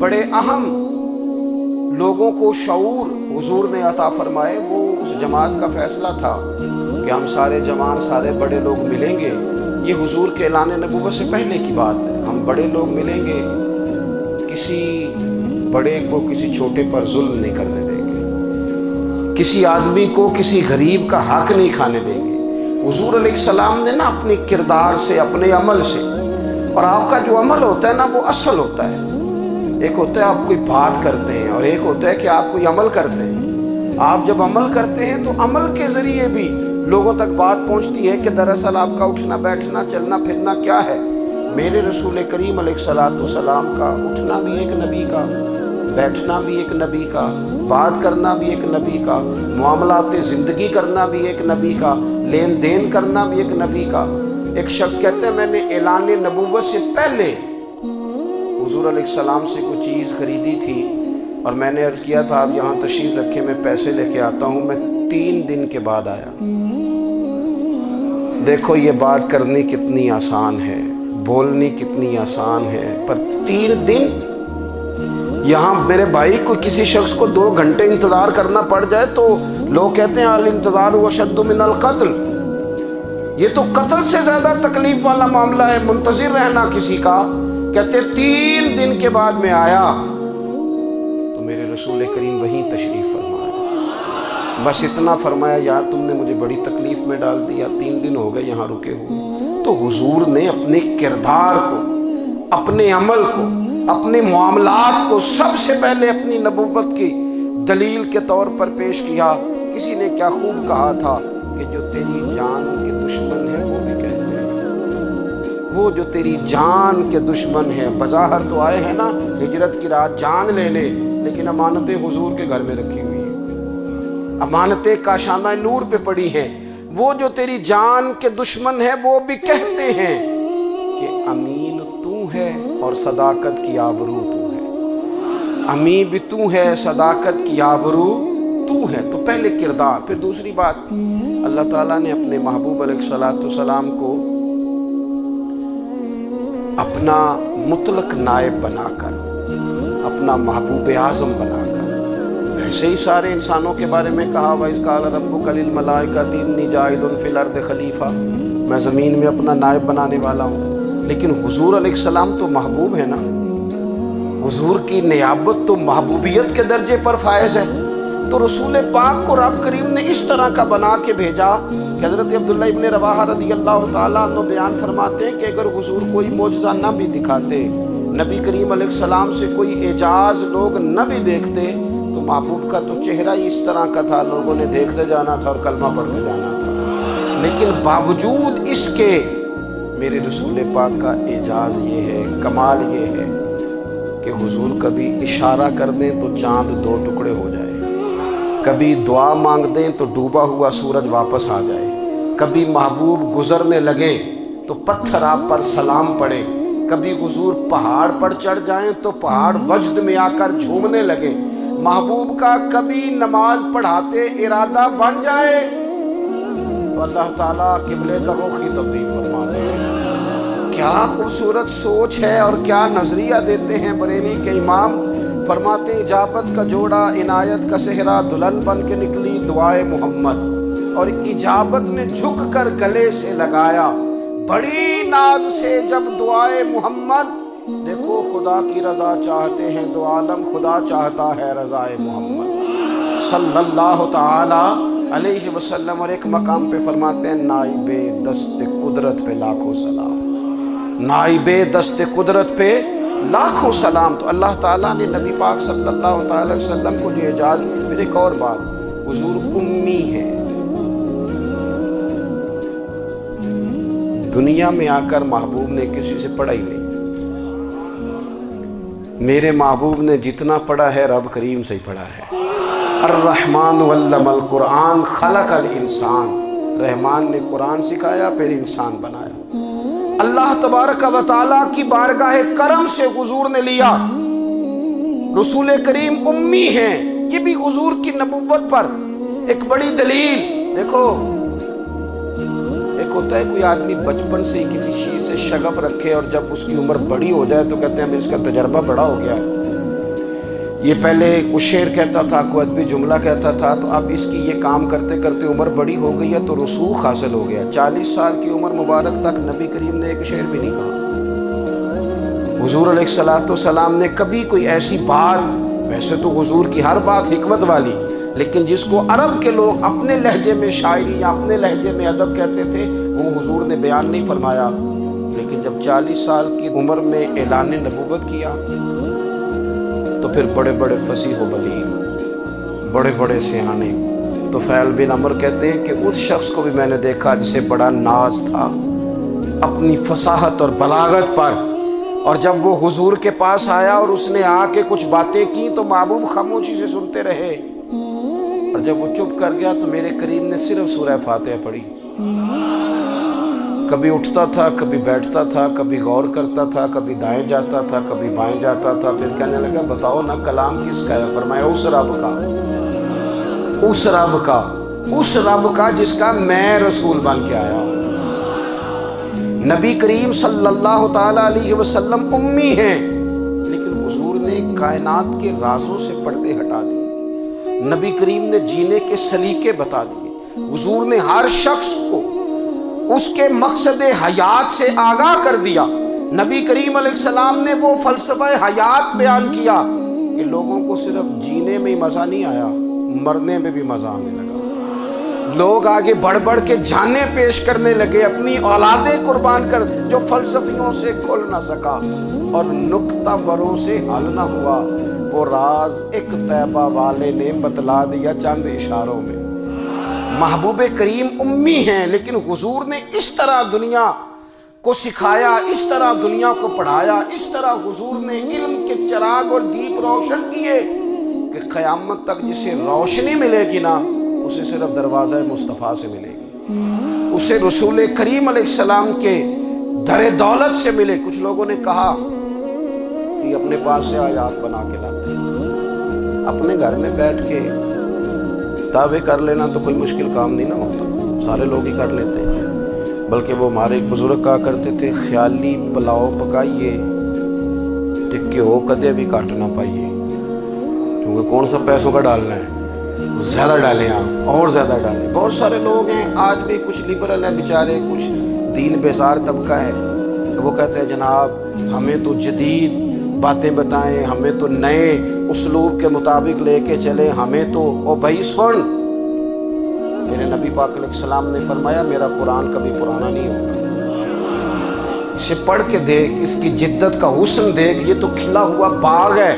بڑے اہم لوگوں کو شعور حضور نے عطا فرمائے، وہ اس جماعت کا فیصلہ تھا کہ ہم سارے جوان، سارے بڑے لوگ ملیں گے۔ یہ حضور کے اعلان نبوت سے پہلے کی بات ہے۔ ہم بڑے لوگ ملیں گے، کسی بڑے کو کسی چھوٹے پر ظلم نہیں کرنے دیں گے، کسی آدمی کو کسی غریب کا حق نہیں کھانے دیں گے۔ حضور علیہ السلام نے نا اپنے کردار سے، اپنے عمل سے، اور آپ کا جو عمل ہوتا ہے نا وہ اصل ہوتا ہے۔ ایک ہوتا ہے آپ کوئی بات کرتے ہیں اور ایک ہوتا ہے کہ آپ کوئی عمل کرتے ہیں۔ آپ جب عمل کرتے ہیں تو عمل کے ذریعے بھی لوگوں تک بات پہنچتی ہے کہ دراصل آپ کا اٹھنا بیٹھنا چلنا پھرنا کیا ہے۔ میرے رسول کریم علیہ السلام کا اٹھنا بھی ایک نبی کا، بیٹھنا بھی ایک نبی کا، بات کرنا بھی ایک نبی کا، معاملات زندگی کرنا بھی ایک نبی کا، لین دین کرنا بھی ایک نبی کا۔ ایک شخص کہتے ہیں میں نے اعلان نبوت سے پہلے حضور علیہ السلام سے کوئی چیز خریدی تھی اور میں نے عرض کیا تھا آپ یہاں تشریف رکھے، میں پیسے لے کے آتا ہوں۔ میں 3 دن کے بعد آیا۔ دیکھو یہ بات کرنی کتنی آسان ہے، بولنی کتنی آسان ہے، پر 3 دن یہاں میرے بھائی کو کسی شخص کو 2 گھنٹے انتظار کرنا پڑ جائے تو لوگ کہتے ہیں الانتظار اشد من القتل، یہ تو قتل سے زیادہ تکلیف والا معاملہ ہے منتظر رہنا کسی کا۔ کہتے 3 دن کے بعد میں آیا تو میرے رسول کریم وہیں تشریف فرمایا، بس اتنا فرمایا یار تم نے مجھے بڑی تکلیف میں ڈال دیا، 3 دن ہو گئے یہاں رکے ہوئے۔ تو حضور نے اپنے کردار کو، اپنے عمل کو، اپنے معاملات کو سب سے پہلے اپنی نبوت کی دلیل کے طور پر پیش کیا۔ کسی نے کیا خوب کہا تھا کہ جو تیری جان کے دشمن ہے وہ بھی کہتے ہیں، وہ جو تیری جان کے دشمن ہے، بظاہر تو آئے ہیں نا ہجرت کی رات جان لینے، لیکن امانتیں حضور کے گھر میں رکھی ہوئی ہیں، امانتیں کاشانہ نور پہ پڑی ہیں۔ وہ جو تیری جان کے دشمن ہے وہ بھی کہتے ہیں کہ امین تو ہے اور صداقت کی آبرو تو ہے، امین بھی تو ہے، صداقت کی آبرو تو ہے۔ تو پہلے کردار، پھر دوسری بات، اللہ تعالیٰ نے اپنے محبوب علیہ السلام کو اپنا مطلق نائب بنا کر، اپنا محبوب اعظم بنا کر، ایسے ہی سارے انسانوں کے بارے میں کہا وَإِذْ قَالَ رَبُّكَ لِلْمَلَائِكَةِ إِنِّي جَاعِلٌ فِي الْأَرْضِ خلیفہ، میں زمین میں اپنا نائب بنانے والا ہوں۔ لیکن حضور علیہ السلام تو محبوب ہے نا، حضور کی نیابت تو محبوبیت کے درجے پر فائز ہے۔ تو رسول پاک کو رب کریم نے اس طرح کا بنا کے بھیجا کہ حضرت عبداللہ ابن رواحہ رضی اللہ تعالیٰ عنہ بیان فرماتے ہیں کہ اگر حضور کوئی معجزہ نہ بھی دکھاتے، نبی کریم علیہ السلام سے کوئی اعجاز لوگ نہ بھی دیکھتے، تو محبوب کا تو چہرہ ہی اس طرح کا تھا، لوگوں نے دیکھتے جانا تھا اور کلمہ پڑھتے جانا تھا۔ لیکن باوجود اس کے میرے رسول پاک کا اعجاز یہ ہے، کمال یہ ہے کہ حضور کبھی اشارہ کر دیں تو چاند 2 ٹکڑے ہو جائے، کبھی دعا مانگ دیں تو ڈوبا ہوا سورج واپس آ جائے، کبھی محبوب گزرنے لگیں تو پتھر آپ پر سلام پڑے، کبھی حضور پہاڑ پر چڑھ جائیں تو پہاڑ وجد میں آ کر جھومنے لگیں، محبوب کا کبھی نماز پڑھاتے ارادہ بن جائے تو اللہ تعالیٰ قبلے کا رخ ہی تبدیل فرما دے۔ کیا خوبصورت سوچ ہے اور کیا نظریہ دیتے ہیں بریلی کے امام۔ فرماتے اجابت کا جوڑا عنایت کا صحرا، دلہن بن کے نکلی دعائے محمد، اور اجابت نے جھک کر گلے سے لگایا بڑی ناز سے جب دعائے محمد۔ دیکھو خدا کی رضا چاہتے ہیں دو عالم، خدا چاہتا ہے رضائے محمد صلی اللہ تعالی علیہ وسلم۔ اور ایک مقام پہ فرماتے ہیں نائب دست قدرت پہ لاکھوں سلام، نائب دست قدرت پہ لاکھوں سلام۔ تو اللہ تعالیٰ نے نبی پاک صلی اللہ تعالی وسلم کو جو اعجاز۔ پھر ایک اور بات، حضور امی ہے، دنیا میں آ کر محبوب نے کسی سے پڑھا ہی نہیں۔ میرے محبوب نے جتنا پڑھا ہے رب کریم سے ہی پڑھا ہے۔ الرحمن علم القرآن خلق الانسان، رحمان نے قرآن سکھایا پھر انسان بنایا۔ اللہ تبارک و تعالیٰ کی بارگاہ کرم سے حضور نے لیا۔ رسول کریم امی ہیں، یہ بھی حضور کی نبوت پر ایک بڑی دلیل۔ دیکھو ایک ہوتا ہے کوئی آدمی بچپن سے ہی کسی چیز سے شغف رکھے اور جب اس کی عمر بڑی ہو جائے تو کہتے ہیں اس کا تجربہ بڑا ہو گیا ہے، یہ پہلے کچھ شعر کہتا تھا، کوئی ادبی جملہ کہتا تھا، تو اب اس کی یہ کام کرتے کرتے عمر بڑی ہو گئی ہے تو رسوخ حاصل ہو گیا۔ 40 سال کی عمر مبارک تک نبی کریم نے ایک شعر بھی نہیں کہا۔ حضور علیہ السلام نے کبھی کوئی ایسی بات، ویسے تو حضور کی ہر بات حکمت والی، لیکن جس کو عرب کے لوگ اپنے لہجے میں شاعری یا اپنے لہجے میں ادب کہتے تھے، وہ حضور نے بیان نہیں فرمایا۔ لیکن جب 40 سال کی عمر میں اعلان نبوت کیا تو پھر بڑے بڑے فصیح و بلیغ، بڑے بڑے سیانے طفیل بن عمر کہتے ہیں کہ اس شخص کو بھی میں نے دیکھا جسے بڑا ناز تھا اپنی فصاحت اور بلاغت پر، اور جب وہ حضور کے پاس آیا اور اس نے آ کے کچھ باتیں کی تو محبوب خاموشی سے سنتے رہے، اور جب وہ چپ کر گیا تو میرے کریم نے صرف سورہ فاتحہ پڑھی۔ کبھی اٹھتا تھا، کبھی بیٹھتا تھا، کبھی غور کرتا تھا، کبھی دائیں جاتا تھا، کبھی بائیں جاتا تھا، پھر کہنے لگا بتاؤ نا کلام کس کا ہے؟ فرمایا اس رب کا، اس رب کا، اس رب کا جس کا میں رسول بن کے آیا ہوں۔ نبی کریم صلی اللہ تعالیٰ علیہ وسلم امی ہیں، لیکن حضور نے کائنات کے رازوں سے پردے ہٹا دیے، نبی کریم نے جینے کے سلیقے بتا دیے، حضور نے ہر شخص کو اس کے مقصد حیات سے آگاہ کر دیا۔ نبی کریم علیہ السلام نے وہ فلسفہ حیات بیان کیا کہ لوگوں کو صرف جینے میں مزہ نہیں آیا، مرنے میں بھی مزہ آنے لگا۔ لوگ آگے بڑھ بڑھ کے جانیں پیش کرنے لگے، اپنی اولادیں قربان کر، جو فلسفیوں سے کھل نہ سکا اور نکتہ بروں سے حل نہ ہوا، وہ راز ایک طیبہ والے نے بتلا دیا چند اشاروں میں۔ محبوب کریم امی ہیں، لیکن حضور نے اس طرح دنیا کو سکھایا، اس طرح دنیا کو پڑھایا، اس طرح حضور نے علم کے چراغ اور دیپ روشن کیے کہ قیامت تک جسے روشنی ملے گی نا، اسے صرف دروازہ مصطفیٰ سے ملے گی، اسے رسول کریم علیہ السلام کے در دولت سے ملے۔ کچھ لوگوں نے کہا کہ اپنے پاس سے آیات بنا کے لاتے ہیں، اپنے گھر میں بیٹھ کے دعوے کر لینا تو کوئی مشکل کام نہیں نہ ہوتا، سارے لوگ ہی کر لیتے ہیں۔ بلکہ وہ ہمارے ایک بزرگ کہا کرتے تھے، خیالی پلاؤ پکائیے تے گھیو کدے بھی کٹ نہ پائیے، کیونکہ کون سا پیسوں کا ڈالنا ہے، زیادہ ڈالیں آپ اور زیادہ ڈالیں۔ بہت سارے لوگ ہیں آج بھی، کچھ لبرل ہیں بیچارے، کچھ دین بیزار طبقہ ہے، وہ کہتے ہیں جناب ہمیں تو جدید باتیں بتائیں، ہمیں تو نئے اسلوب کے مطابق لے کے چلیں، ہمیں تو او بھائی سن، میرے نبی پاک علیہ السلام نے فرمایا میرا قرآن کبھی پرانا نہیں ہوگا، اسے پڑھ کے دیکھ، اس کی جدت کا حسن دیکھ، یہ تو کھلا ہوا باغ ہے،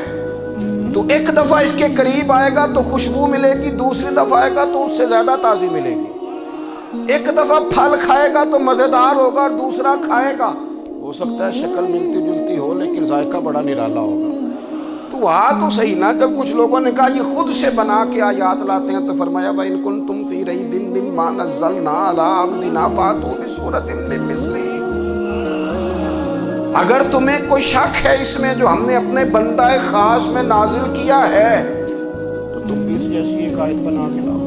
تو ایک دفعہ اس کے قریب آئے گا تو خوشبو ملے گی، دوسری دفعہ آئے گا تو اس سے زیادہ تازی ملے گی، ایک دفعہ پھل کھائے گا تو مزیدار ہوگا اور دوسرا کھائے گا ہو سکتا ہے شکل ملتی جلتی ہو لیکن ذائقہ بڑا نرالا ہوگا۔ تو تو صحیح نا، جب کچھ لوگوں نے کہا یہ خود سے بنا کے آیات لاتے ہیں تو فرمایا وَإِن كُنتُمْ فِي رَيْبٍ مِّمَّا نَزَّلْنَا عَلَىٰ عَبْدِنَا فَأْتُوا بِسُورَةٍ مِّن مِّثْلِهِ، اگر تمہیں کوئی شک ہے اس میں جو ہم نے اپنے بندہ خاص میں نازل کیا ہے تو تم بھی اس جیسی ایک آیت بنا کے لاؤ۔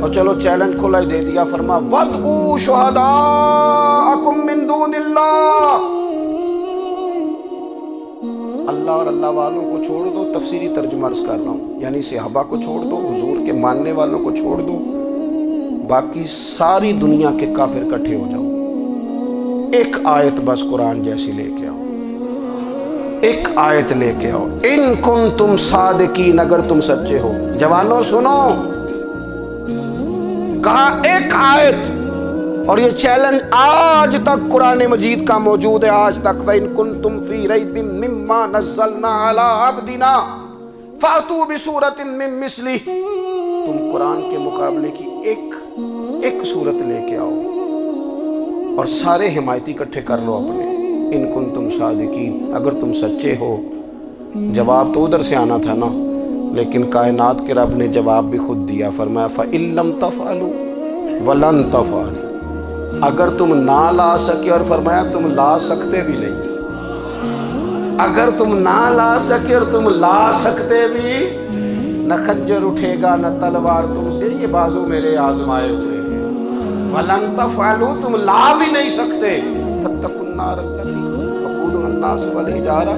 اور چلو چیلنج کھلا ہی دے دیا، فرما وَادْعُوا شُهَدَاءَكُم مِّن دُونِ اللَّهِ، اللہ اور اللہ والوں کو چھوڑ دو، تفسیری ترجمہ عرض کر رہا ہوں، یعنی صحابہ کو چھوڑ دو، حضور کے ماننے والوں کو چھوڑ دو، باقی ساری دنیا کے کافر اکٹھے ہو جاؤ، ایک آیت بس قرآن جیسی لے کے آؤ، ایک آیت لے کے آؤ، ان کنتم صادقین، اگر تم سچے ہو۔ جوانوں سنو، کہا ایک آیت، اور یہ چیلنج آج تک قرآن مجید کا موجود ہے، آج تک وَإِن كُنتُمْ فِي رَيْبٍ مِّمَّا نَزَّلْنَا عَلَىٰ عَبْدِنَا فَأْتُوا بِسُورَةٍ مِّن مِّثْلِهِ، تم قرآن کے مقابلے کی ایک صورت لے کے آؤ اور سارے حمایتی اکٹھے کر لو اپنے، ان کنتم صادقین، اگر تم سچے ہو۔ جواب تو ادھر سے آنا تھا نا، لیکن کائنات کے رب نے جواب بھی خود دیا، فرمایا فَإِن لَّمْ تَفْعَلُوا وَلَن تَفْعَلُوا، اگر تم نہ لا سکے، اور فرمایا تم لا سکتے بھی نہیں، اگر تم نہ لا سکے اور تم لا سکتے بھی، نہ خنجر اٹھے گا نہ تلوار تم سے، یہ بازو میرے آزمائے ہوئے ہیں، وَلَن تَفْعَلُوا، تم لا بھی نہیں سکتے، فَاتَّقُوا النَّارَ الَّتِي وَقُودُهَا النَّاسُ وَالْحِجَارَةُ،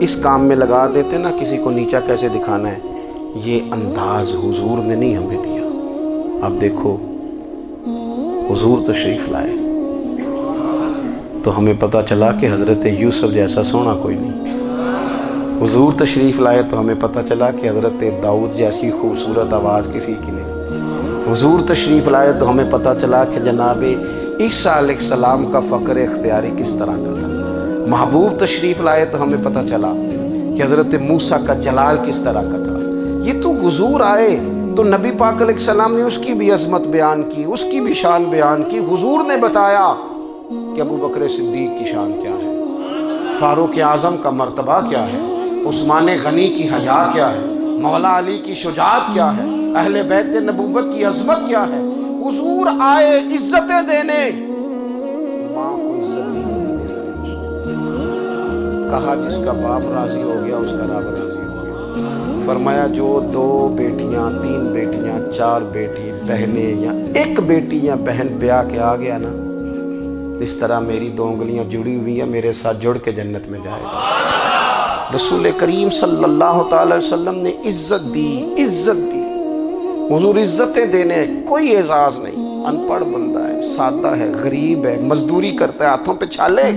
اس کام میں لگا دیتے نا، کسی کو نیچا کیسے دکھانا ہے، یہ انداز حضور نے نہیں ہمیں دیا۔ اب دیکھو حضور تشریف لائے تو ہمیں پتہ چلا کہ حضرت یوسف جیسا سونا کوئی نہیں۔ حضور تشریف لائے تو ہمیں پتہ چلا کہ حضرت داؤد جیسی خوبصورت آواز کسی کی نہیں۔ حضور تشریف لائے تو ہمیں پتہ چلا کہ جناب عیسیٰ علیہ السلام کا فقر اختیاری کس طرح کا تھا۔ محبوب تشریف لائے تو ہمیں پتہ چلا کہ حضرت موسیٰ کا جلال کس طرح کا تھا۔ یہ تو حضور آئے تو نبی پاک علیہ السلام نے اس کی بھی عظمت بیان کی، اس کی بھی شان بیان کی۔ حضور نے بتایا کہ ابو بکر صدیق کی شان کیا ہے، فاروق اعظم کا مرتبہ کیا ہے، عثمان غنی کی حیا کیا ہے، مولا علی کی شجاعت کیا ہے، اہل بیت نبوت کی عظمت کیا ہے۔ حضور آئے عزتیں دینے، ماں کو عزت نہیں کہا جس کا باپ راضی ہو گیا اس کا رب راضی ہو گیا۔ فرمایا جو 2 بیٹیاں 3 بیٹیاں 4 بیٹی بہنیں یا 1 بیٹی یا بہن بیاہ کے آ گیا نا، اس طرح میری 2 انگلیاں جڑی ہوئی ہیں، میرے ساتھ جڑ کے جنت میں جائے گا۔ رسول کریم صلی اللہ تعالی وسلم نے عزت دی، عزت دی۔ حضور عزتیں دینے، کوئی اعزاز نہیں۔ ان پڑھ بندہ ہے، سادہ ہے، غریب ہے، مزدوری کرتا ہے، ہاتھوں پہ چھالے،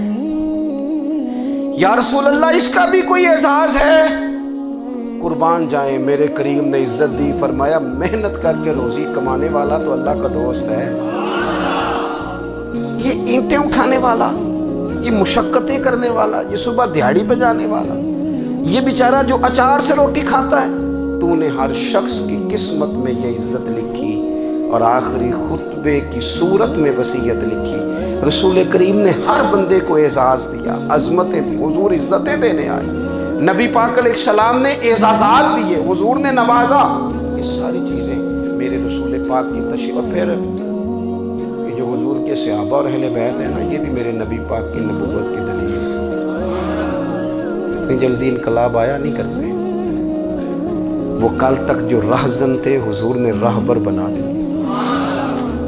یا رسول اللہ اس کا بھی کوئی اعزاز ہے؟ قربان جائیں، میرے کریم نے عزت دی۔ فرمایا محنت کر کے روزی کمانے والا تو اللہ کا دوست ہے۔ یہ اینٹیں اٹھانے والا، یہ مشقتیں کرنے والا، یہ صبح دیہڑی پہ جانے والا، یہ بیچارہ جو اچار سے روٹی کھاتا ہے، تو نے ہر شخص کی قسمت میں یہ عزت لکھی اور آخری خطبے کی صورت میں وصیت لکھی۔ رسول کریم نے ہر بندے کو اعزاز دیا، عظمتیں دی۔ حضور عزتیں دینے آئے، نبی پاک علیہ السلام نے اعزازات دیے، حضور نے نوازا۔ یہ ساری چیزیں میرے رسول پاک کی تشریف، اور پھر یہ جو حضور کے صحابہ اور اہل بیت ہیں نا، یہ بھی میرے نبی پاک کی نبوت کی دلیل ہے۔ اتنی جلدی انقلاب آیا نہیں کرتے، وہ کل تک جو رہزن تھے حضور نے راہبر بنا دی۔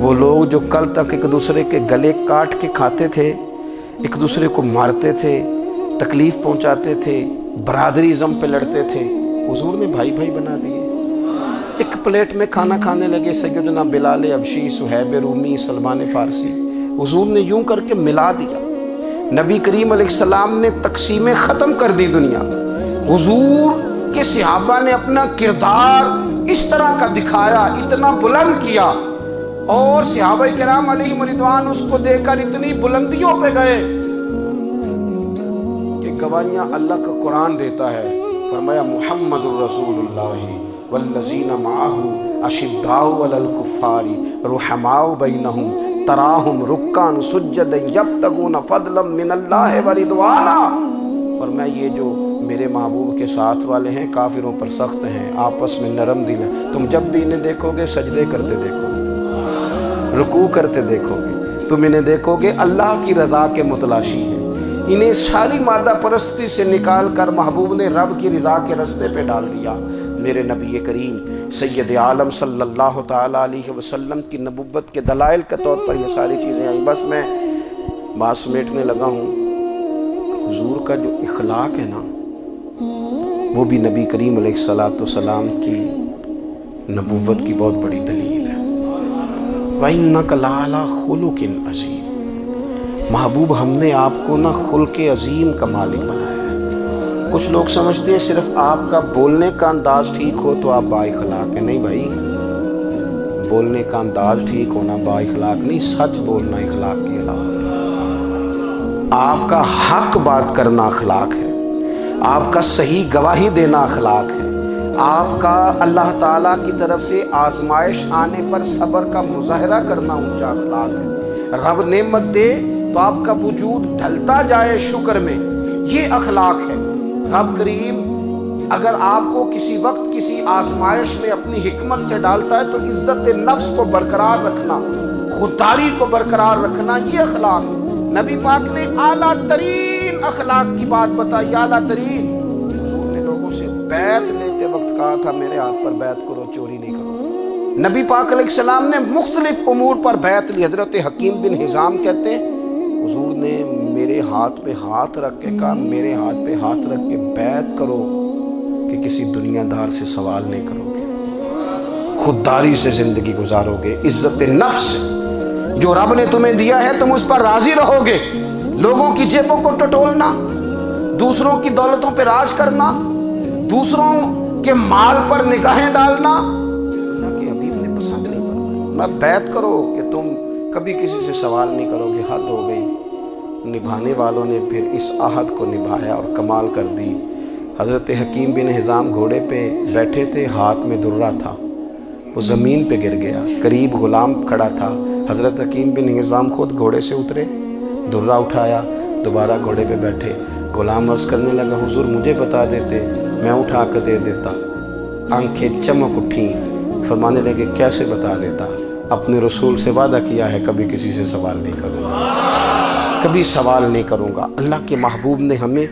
وہ لوگ جو کل تک ایک دوسرے کے گلے کاٹ کے کھاتے تھے، ایک دوسرے کو مارتے تھے، تکلیف پہنچاتے تھے، برادری ازم پہ لڑتے تھے، حضور نے بھائی بھائی بنا دیے۔ ایک پلیٹ میں کھانا کھانے لگے سیدنا بلال حبشی، صہیب رومی، سلمان فارسی، حضور نے یوں کر کے ملا دیا۔ نبی کریم علیہ السلام نے تقسیمیں ختم کر دی دنیا۔ حضور کہ صحابہ نے اپنا کردار اس طرح کا دکھایا، اتنا بلند کیا، اور صحابہ کرام علیہم رضوان اس کو دیکھ کر اتنی بلندیوں پہ گئے کہ گواہیاں اللہ کا قرآن دیتا ہے۔ فرمایا محمد الرسول اللہ والذین معہ اشداء علی الکفار رحماء بینہم تراہم رکعا سجدا یبتغون فضلا من اللہ ورضوانا۔ فرمایا یہ جو میرے محبوب کے ساتھ والے ہیں کافروں پر سخت ہیں، آپس میں نرم دل ہیں۔ تم جب بھی انہیں دیکھو گے سجدے کرتے دیکھو گے، رکوع کرتے دیکھو گے، تم انہیں دیکھو گے اللہ کی رضا کے متلاشی ہیں۔ انہیں ساری مادہ پرستی سے نکال کر محبوب نے رب کی رضا کے رستے پہ ڈال دیا۔ میرے نبی کریم سید عالم صلی اللہ تعالیٰ علیہ وسلم کی نبوت کے دلائل کے طور پر یہ ساری چیزیں آئیں۔ بس میں بات سمیٹنے لگا ہوں۔ حضور کا جو اخلاق ہے نا، وہ بھی نبی کریم علیہ السلام کی نبوت کی بہت بڑی دلیل ہے۔ وَإِنَّكَ لَعَلَىٰ خُلُقٍ عَظِيمٍ۔ محبوب ہم نے آپ کو نا خلق عظیم کا مالک بنایا ہے۔ کچھ لوگ سمجھتے ہیں صرف آپ کا بولنے کا انداز ٹھیک ہو تو آپ با اخلاق ہیں۔ نہیں بھائی، بولنے کا انداز ٹھیک ہونا با اخلاق نہیں، سچ بولنا اخلاق کی علامت ہے۔ آپ کا حق بات کرنا اخلاق ہے، آپ کا صحیح گواہی دینا اخلاق ہے، آپ کا اللہ تعالیٰ کی طرف سے آزمائش آنے پر صبر کا مظاہرہ کرنا اونچا اخلاق ہے۔ رب نعمت دے تو آپ کا وجود ڈھلتا جائے شکر میں، یہ اخلاق ہے۔ رب کریم اگر آپ کو کسی وقت کسی آزمائش میں اپنی حکمت سے ڈالتا ہے تو عزت نفس کو برقرار رکھنا، خودداری کو برقرار رکھنا، یہ اخلاق ہے۔ نبی پاک نے اعلیٰ ترین اخلاق کی بات بتائی، اعلیٰ ترین۔ حضور نے لوگوں سے بیعت لیتے وقت کہا تھا میرے ہاتھ پر بیعت کرو، چوری نہیں کرو۔ نبی پاک علیہ السلام نے مختلف امور پر بیعت لی۔ حضرت حکیم بن حزام کہتے ہیں حضور نے میرے ہاتھ پہ ہاتھ رکھ کے کہا میرے ہاتھ پہ ہاتھ رکھ کے بیعت کرو کہ کسی دنیا دار سے سوال نہیں کرو گے، خودداری سے زندگی گزارو گے، عزت نفس جو رب نے تمہیں دیا ہے تم اس پر راضی رہو گے، لوگوں کی جیبوں کو ٹٹولنا، دوسروں کی دولتوں پہ راج کرنا، دوسروں کے مال پر نگاہیں ڈالنا اللہ کے حبیب نے پسند نہیں کرنا۔ میں بیعت کرو کہ تم کبھی کسی سے سوال نہیں کرو گے، حد ہو گئی۔ نبھانے والوں نے پھر اس عہد کو نبھایا اور کمال کر دی۔ حضرت حکیم بن حزام گھوڑے پہ بیٹھے تھے، ہاتھ میں درہ تھا، وہ زمین پہ گر گیا، قریب غلام کھڑا تھا، حضرت حکیم بن حزام خود گھوڑے سے اترے، درہ اٹھایا، دوبارہ گھوڑے پہ بیٹھے، غلام عرض کرنے لگا حضور مجھے بتا دیتے میں اٹھا کر دے دیتا، آنکھیں چمک اٹھیں، فرمانے لگے کیسے بتا دیتا، اپنے رسول سے وعدہ کیا ہے کبھی کسی سے سوال نہیں کروں گا، کبھی سوال نہیں کروں گا۔ اللہ کے محبوب نے ہمیں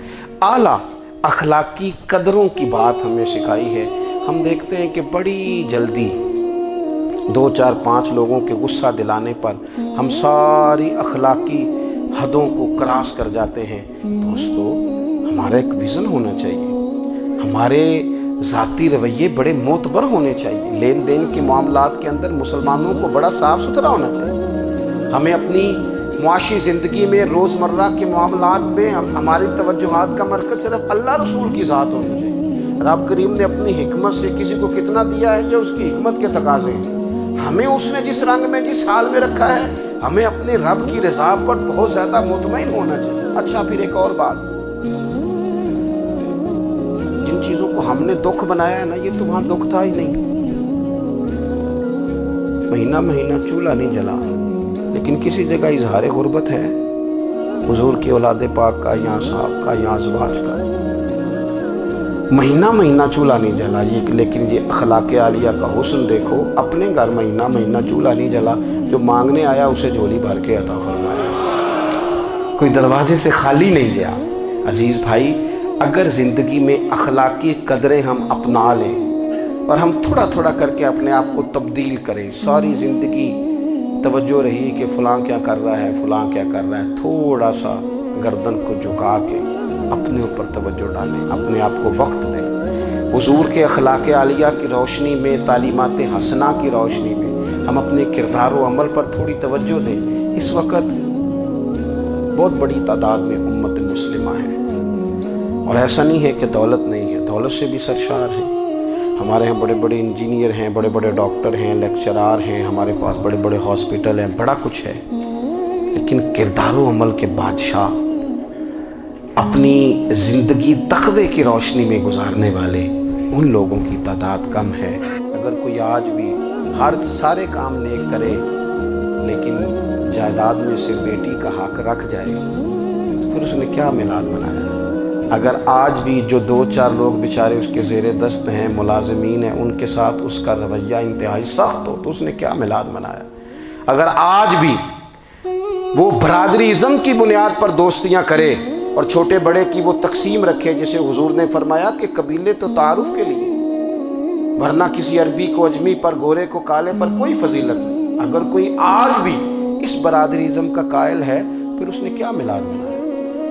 اعلیٰ اخلاقی قدروں کی بات ہمیں سکھائی ہے۔ ہم دیکھتے ہیں کہ بڑی جلدی 2 4 5 لوگوں کے غصہ دلانے پر ہم ساری اخلاقی حدوں کو کراس کر جاتے ہیں۔ دوستو ہمارا ایک ویژن ہونا چاہیے، ہمارے ذاتی رویے بڑے معتبر ہونے چاہیے، لین دین کے معاملات کے اندر مسلمانوں کو بڑا صاف ستھرا ہونا چاہیے۔ ہمیں اپنی معاشی زندگی میں روزمرہ کے معاملات میں ہماری توجہات کا مرکز صرف اللہ رسول کی ذات ہونی چاہیے۔ رب کریم نے اپنی حکمت سے کسی کو کتنا دیا ہے یہ اس کی حکمت کے تقاضے ہیں، ہمیں اس نے جس رنگ میں جس حال میں رکھا ہے ہمیں اپنے رب کی رضا پر بہت زیادہ مطمئن ہونا چاہیے۔ اچھا پھر ایک اور بات، جن چیزوں کو ہم نے دکھ بنایا ہے نا یہ تو وہاں دکھ تھا ہی نہیں، مہینہ مہینہ چولہا نہیں جلا، لیکن کسی جگہ اظہار غربت ہے، حضور کی اولاد پاک کا یا صاحب کا یا ازواج کا، مہینہ مہینہ چولہا نہیں جلا، لیکن یہ اخلاق عالیہ کا حسن دیکھو، اپنے گھر مہینہ مہینہ چولہا نہیں جلا، جو مانگنے آیا اسے جھولی بھر کے عطا فرمایا، کوئی دروازے سے خالی نہیں گیا۔ عزیز بھائی اگر زندگی میں اخلاقی قدریں ہم اپنا لیں اور ہم تھوڑا تھوڑا کر کے اپنے آپ کو تبدیل کریں، ساری زندگی توجہ رہی کہ فلاں کیا کر رہا ہے فلاں کیا کر رہا ہے، تھوڑا سا گردن کو جھکا کے اپنے اوپر توجہ ڈالیں، اپنے آپ کو وقت دیں، حضور کے اخلاق عالیہ کی روشنی میں، تعلیمات حسنہ کی روشنی میں ہم اپنے کردار و عمل پر تھوڑی توجہ دیں۔ اس وقت بہت بڑی تعداد میں امت مسلمہ ہیں، اور ایسا نہیں ہے کہ دولت نہیں ہے، دولت سے بھی سرشار ہیں، ہمارے یہاں بڑے بڑے انجینئر ہیں، بڑے بڑے ڈاکٹر ہیں، لیکچرار ہیں، ہمارے پاس بڑے بڑے ہاسپٹل ہیں، بڑا کچھ ہے، لیکن کردار و عمل کے بادشاہ، اپنی زندگی تقوی کی روشنی میں گزارنے والے ان لوگوں کی تعداد کم ہے۔ اگر کوئی آج بھی سارے کام نیک کرے لیکن جائیداد میں سے بیٹی کا حق رکھ جائے تو پھر اس نے کیا میلاد منایا؟ اگر آج بھی جو 2 4 لوگ بیچارے اس کے زیر دست ہیں، ملازمین ہیں، ان کے ساتھ اس کا رویہ انتہائی سخت ہو تو اس نے کیا میلاد منایا؟ اگر آج بھی وہ برادری ازم کی بنیاد پر دوستیاں کرے اور چھوٹے بڑے کی وہ تقسیم رکھے، جسے حضور نے فرمایا کہ قبیلے تو تعارف کے لیے، ورنہ کسی عربی کو اجمی پر، گورے کو کالے پر کوئی فضیلت نہیں۔ اگر کوئی آج بھی اس برادری ازم کا قائل ہے پھر اس نے کیا میلاد منایا؟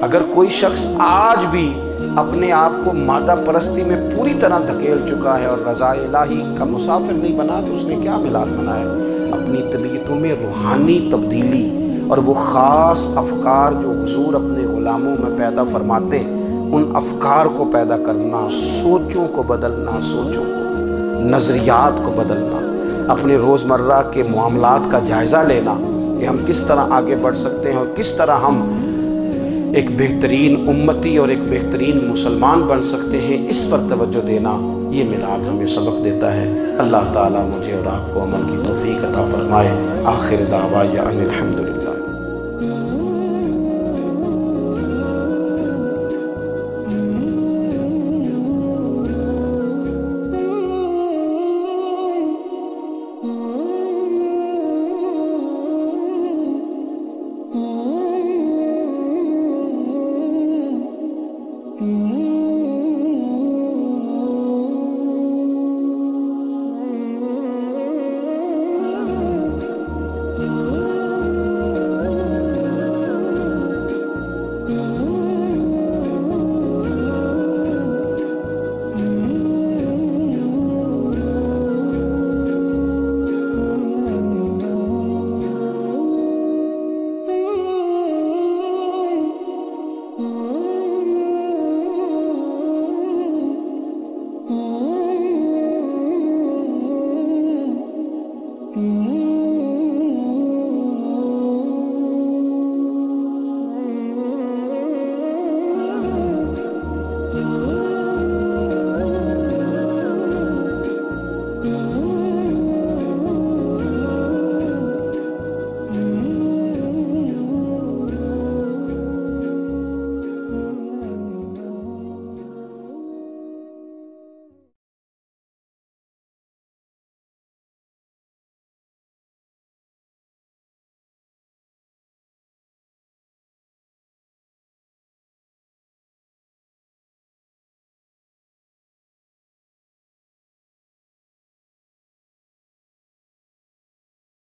اگر کوئی شخص آج بھی اپنے آپ کو مادہ پرستی میں پوری طرح دھکیل چکا ہے اور رضا الہی کا مسافر نہیں بنا تو اس نے کیا میلاد منایا؟ اپنی طبیعتوں میں روحانی تبدیلی اور وہ خاص افکار جو حضور اپنے غلاموں میں پیدا فرماتے ان افکار کو پیدا کرنا، سوچوں کو بدلنا، سوچوں کو، نظریات کو بدلنا، اپنے روزمرہ کے معاملات کا جائزہ لینا کہ ہم کس طرح آگے بڑھ سکتے ہیں اور کس طرح ہم ایک بہترین امتی اور ایک بہترین مسلمان بن سکتے ہیں، اس پر توجہ دینا یہ میلاد ہمیں سبق دیتا ہے۔ اللہ تعالیٰ مجھے اور آپ کو عمل کی توفیق عطا فرمائے۔ آخر دعوانا ان الحمدللہ۔